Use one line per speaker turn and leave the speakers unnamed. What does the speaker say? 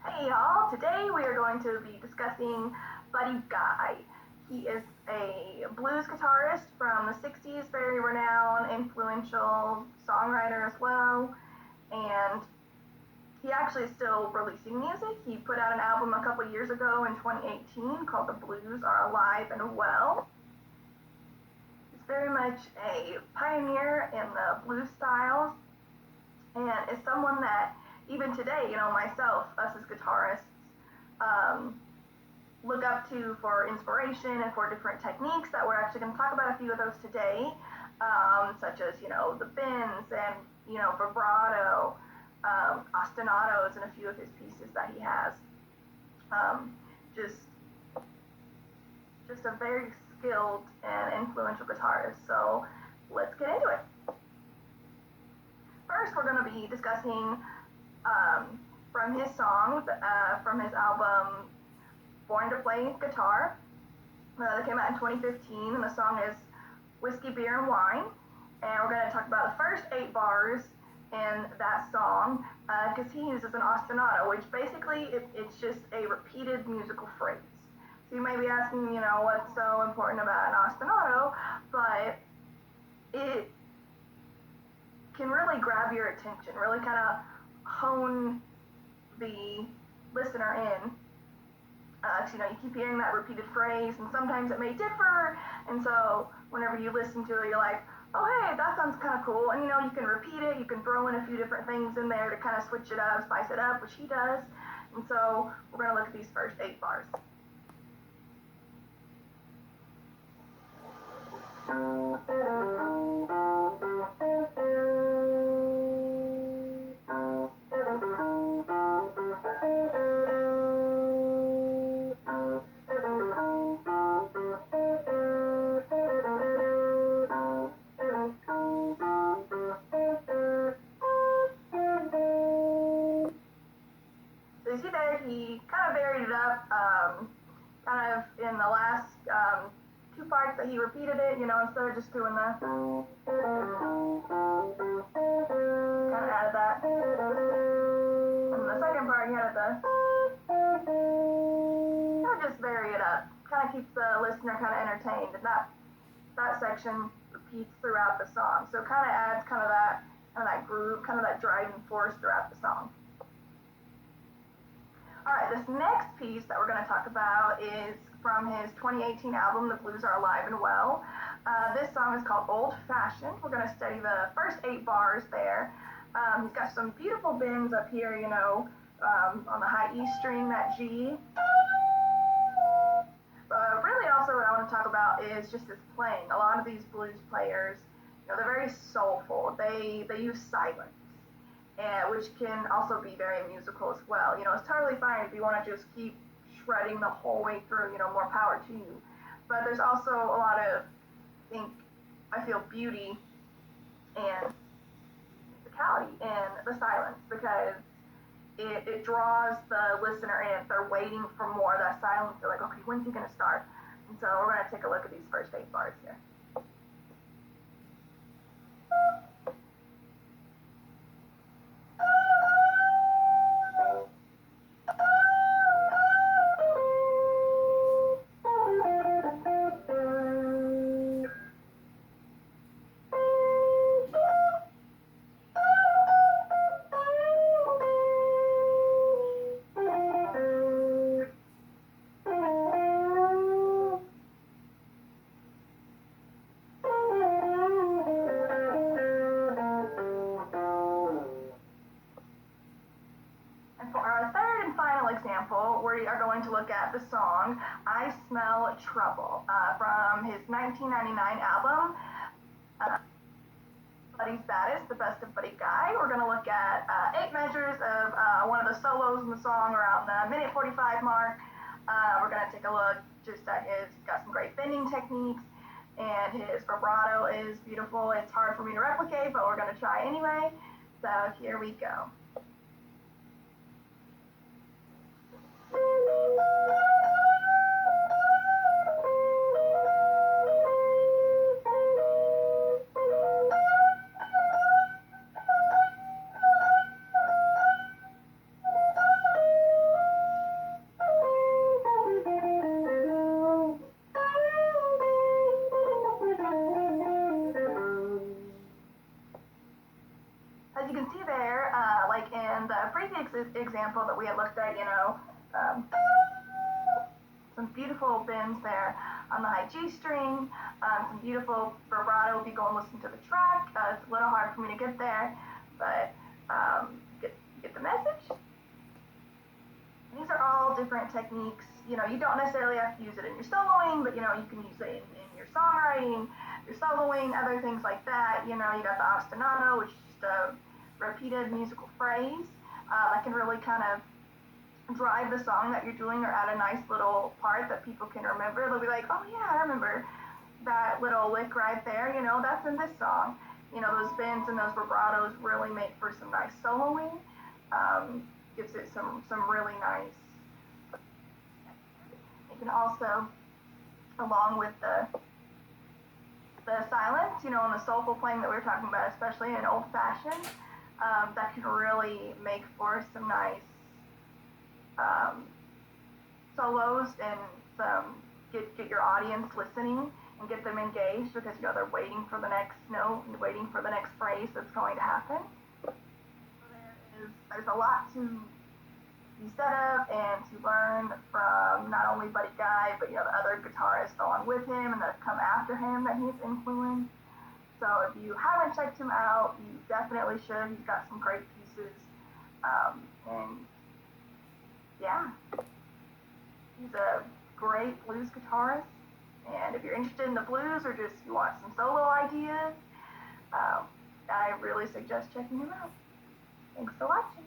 Hey y'all, today we are going to be discussing Buddy Guy. He is a blues guitarist from the 60s, very renowned, influential songwriter as well, and he actually is still releasing music. He put out an album a couple years ago in 2018 called The Blues Are Alive and Well. He's very much a pioneer in the blues styles and is someone that even today, myself, us as guitarists, look up to for inspiration and for different techniques that we're actually going to talk about a few of those today, such as, the bends and, vibrato, ostinatos, and a few of his pieces that he has. Just a very skilled and influential guitarist. So let's get into it. First, we're going to be discussing from his songs, from his album Born to Play Guitar, that came out in 2015, and the song is Whiskey, Beer, and Wine. And we're going to talk about the first 8 bars in that song, because he uses an ostinato, which basically it's just a repeated musical phrase. So you may be asking, what's so important about an ostinato, but it can really grab your attention, really kind of hone the listener in. You keep hearing that repeated phrase, and sometimes it may differ, and so whenever you listen to it, you're like, oh hey, that sounds kind of cool, and you can repeat it, you can throw in a few different things in there to kind of switch it up, spice it up, which he does, and so we're going to look at these first 8 bars. So you see there, he kind of varied it up, kind of in the last 2 parts that he repeated it, instead of just doing the, kind of added that. And the second part, he added the, kind of just vary it up, kind of keeps the listener kind of entertained, and that section repeats throughout the song, so it kind of adds kind of that groove, kind of that driving force throughout the song. Alright, this next piece that we're going to talk about is from his 2018 album, The Blues Are Alive and Well. This song is called Old Fashioned. We're going to study the first 8 bars there. He's got some beautiful bends up here, on the high E string, that G. But really also what I want to talk about is just his playing. A lot of these blues players, they're very soulful. They use silence, which can also be very musical as well. It's totally fine if you want to just keep shredding the whole way through, more power to you. But there's also a lot of, I feel beauty and musicality in the silence, because it draws the listener in. If they're waiting for more of that silence, they're like, okay, when's he going to start? And so we're going to take a look at these first 8 bars here. Example, we are going to look at the song I Smell Trouble from his 1999 album, Buddy's Baddest, The Best of Buddy Guy. We're going to look at 8 measures of one of the solos in the song around the minute 45 mark. We're going to take a look just at he's got some great bending techniques, and his vibrato is beautiful. It's hard for me to replicate, but we're going to try anyway. So here we go. And the previous example that we had looked at, um, some beautiful bends there on the high G string, some beautiful vibrato if you go and listen to the track. It's a little hard for me to get there, but get the message. These are all different techniques. You don't necessarily have to use it in your soloing, but you can use it in your songwriting, your soloing, other things like that. You got the ostinato, which is just a repeated musical phrase that can really kind of drive the song that you're doing or add a nice little part that people can remember. They'll be like, oh yeah, I remember that little lick right there, that's in this song. Those bends and those vibratos really make for some nice soloing. Gives it some really nice. You can also, along with the silence, and the soulful playing that we were talking about, especially in old fashioned, that can really make for some nice solos and get your audience listening and get them engaged because they're waiting for the next note and waiting for the next phrase that's going to happen. There's a lot to be set up and to learn from not only Buddy Guy, but the other guitarists along with him and that have come after him that he's influenced. So if you haven't checked him out, you definitely should. He's got some great pieces. And yeah, he's a great blues guitarist. And if you're interested in the blues or just you want some solo ideas, I really suggest checking him out. Thanks for watching.